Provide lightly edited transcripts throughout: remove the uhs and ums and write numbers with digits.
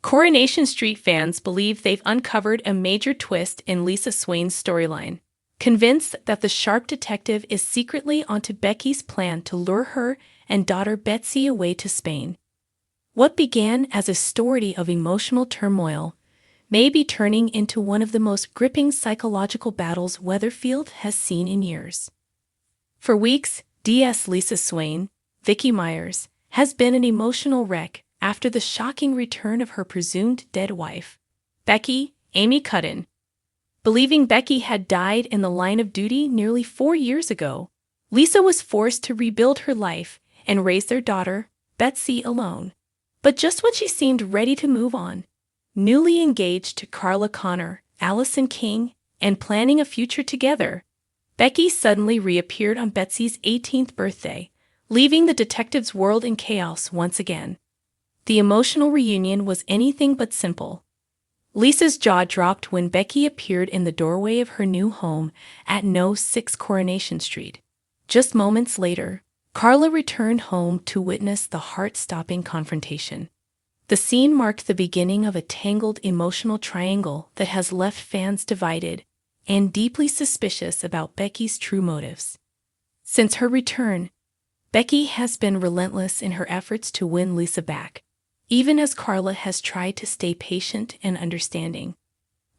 Coronation Street fans believe they've uncovered a major twist in Lisa Swain's storyline, convinced that the sharp detective is secretly onto Becky's plan to lure her and daughter Betsy away to Spain. What began as a story of emotional turmoil may be turning into one of the most gripping psychological battles Weatherfield has seen in years. For weeks, Lisa Swain, Vicky Myers, has been an emotional wreck after the shocking return of her presumed dead wife, Becky, Amy Cudden. Believing Becky had died in the line of duty nearly 4 years ago, Lisa was forced to rebuild her life and raise their daughter, Betsy, alone. But just when she seemed ready to move on, newly engaged to Carla Connor, Allison King, and planning a future together, Becky suddenly reappeared on Betsy's 18th birthday, leaving the detective's world in chaos once again. The emotional reunion was anything but simple. Lisa's jaw dropped when Becky appeared in the doorway of her new home at No. 6 Coronation Street. Just moments later, Carla returned home to witness the heart-stopping confrontation. The scene marked the beginning of a tangled emotional triangle that has left fans divided and deeply suspicious about Becky's true motives. Since her return, Becky has been relentless in her efforts to win Lisa back, even as Carla has tried to stay patient and understanding.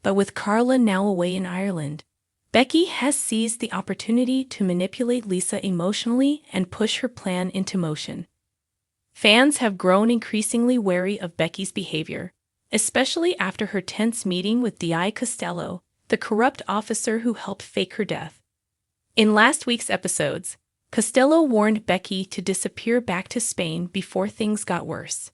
But with Carla now away in Ireland, Becky has seized the opportunity to manipulate Lisa emotionally and push her plan into motion. Fans have grown increasingly wary of Becky's behavior, especially after her tense meeting with Di Costello, the corrupt officer who helped fake her death. In last week's episodes, Costello warned Becky to disappear back to Spain before things got worse.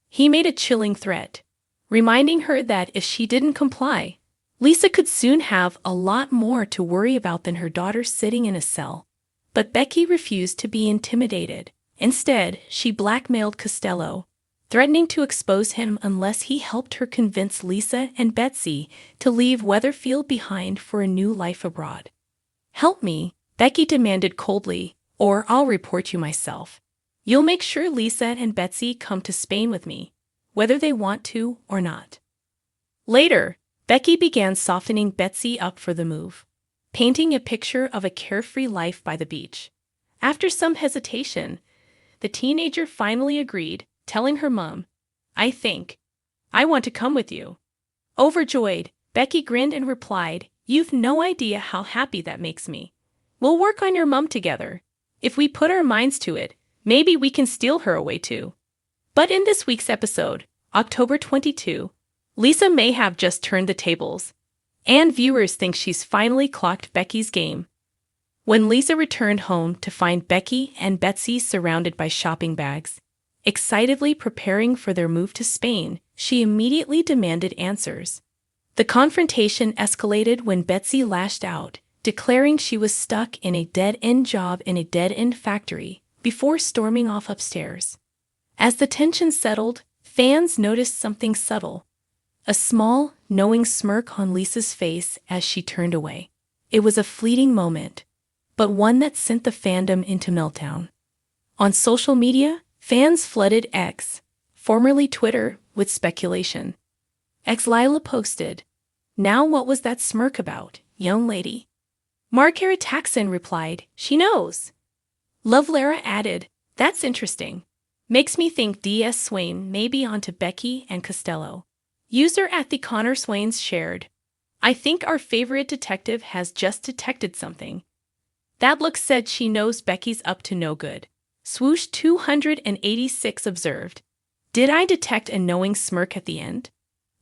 He made a chilling threat, reminding her that if she didn't comply, Lisa could soon have a lot more to worry about than her daughter sitting in a cell. But Becky refused to be intimidated. Instead, she blackmailed Costello, threatening to expose him unless he helped her convince Lisa and Betsy to leave Weatherfield behind for a new life abroad. "Help me," Becky demanded coldly, "or I'll report you myself. You'll make sure Lisa and Betsy come to Spain with me, whether they want to or not." Later, Becky began softening Betsy up for the move, painting a picture of a carefree life by the beach. After some hesitation, the teenager finally agreed, telling her mom, I want to come with you." Overjoyed, Becky grinned and replied, "You've no idea how happy that makes me. We'll work on your mom together. If we put our minds to it, maybe we can steal her away too." But in this week's episode, October 22, Lisa may have just turned the tables, and viewers think she's finally clocked Becky's game. When Lisa returned home to find Becky and Betsy surrounded by shopping bags, excitedly preparing for their move to Spain, she immediately demanded answers. The confrontation escalated when Betsy lashed out, declaring she was stuck in a dead-end job in a dead-end factory, before storming off upstairs. As the tension settled, fans noticed something subtle. A small, knowing smirk on Lisa's face as she turned away. It was a fleeting moment, but one that sent the fandom into meltdown. On social media, fans flooded X, formerly Twitter, with speculation. Lila posted, "Now what was that smirk about, young lady?" Margaret Taxon replied, "She knows." Love Lara added, "That's interesting. Makes me think DS Swain may be onto Becky and Costello." User @the Swains shared, "I think our favorite detective has just detected something. That look said she knows Becky's up to no good." Swoosh 286 observed, "Did I detect a knowing smirk at the end?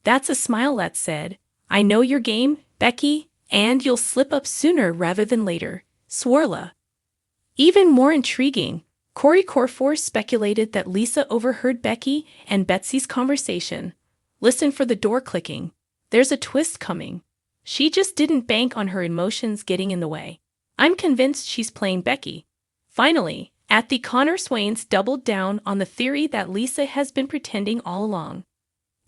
That's a smile that said, I know your game, Becky, and you'll slip up sooner rather than later, Swarla." Even more intriguing, Corrie speculated that Lisa overheard Becky and Betsy's conversation. "Listen for the door clicking. There's a twist coming. She just didn't bank on her emotions getting in the way. I'm convinced she's playing Becky." Finally, @the Swains doubled down on the theory that Lisa has been pretending all along.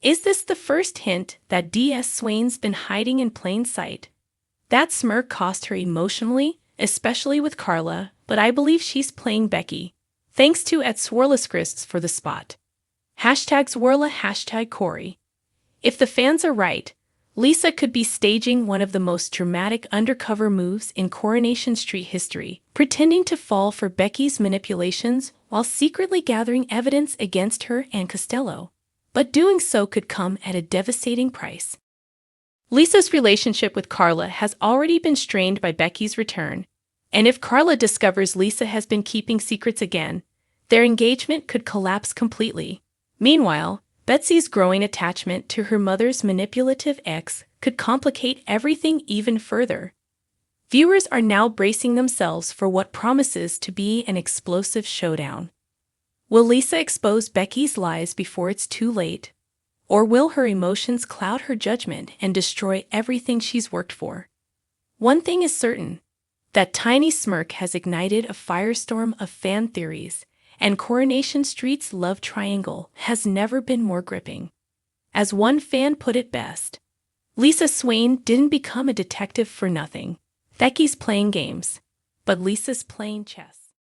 Is this the first hint that DS Swain's been hiding in plain sight? That smirk cost her emotionally, especially with Carla, but I believe she's playing Becky. Thanks to @Swarlascrists for the spot. #Swarla, #Corrie. If the fans are right, Lisa could be staging one of the most dramatic undercover moves in Coronation Street history, pretending to fall for Becky's manipulations while secretly gathering evidence against her and Costello. But doing so could come at a devastating price. Lisa's relationship with Carla has already been strained by Becky's return, and if Carla discovers Lisa has been keeping secrets again, their engagement could collapse completely. Meanwhile, Betsy's growing attachment to her mother's manipulative ex could complicate everything even further. Viewers are now bracing themselves for what promises to be an explosive showdown. Will Lisa expose Becky's lies before it's too late? Or will her emotions cloud her judgment and destroy everything she's worked for? One thing is certain: that tiny smirk has ignited a firestorm of fan theories, and Coronation Street's love triangle has never been more gripping. As one fan put it best, Lisa Swain didn't become a detective for nothing. Becky's playing games, but Lisa's playing chess.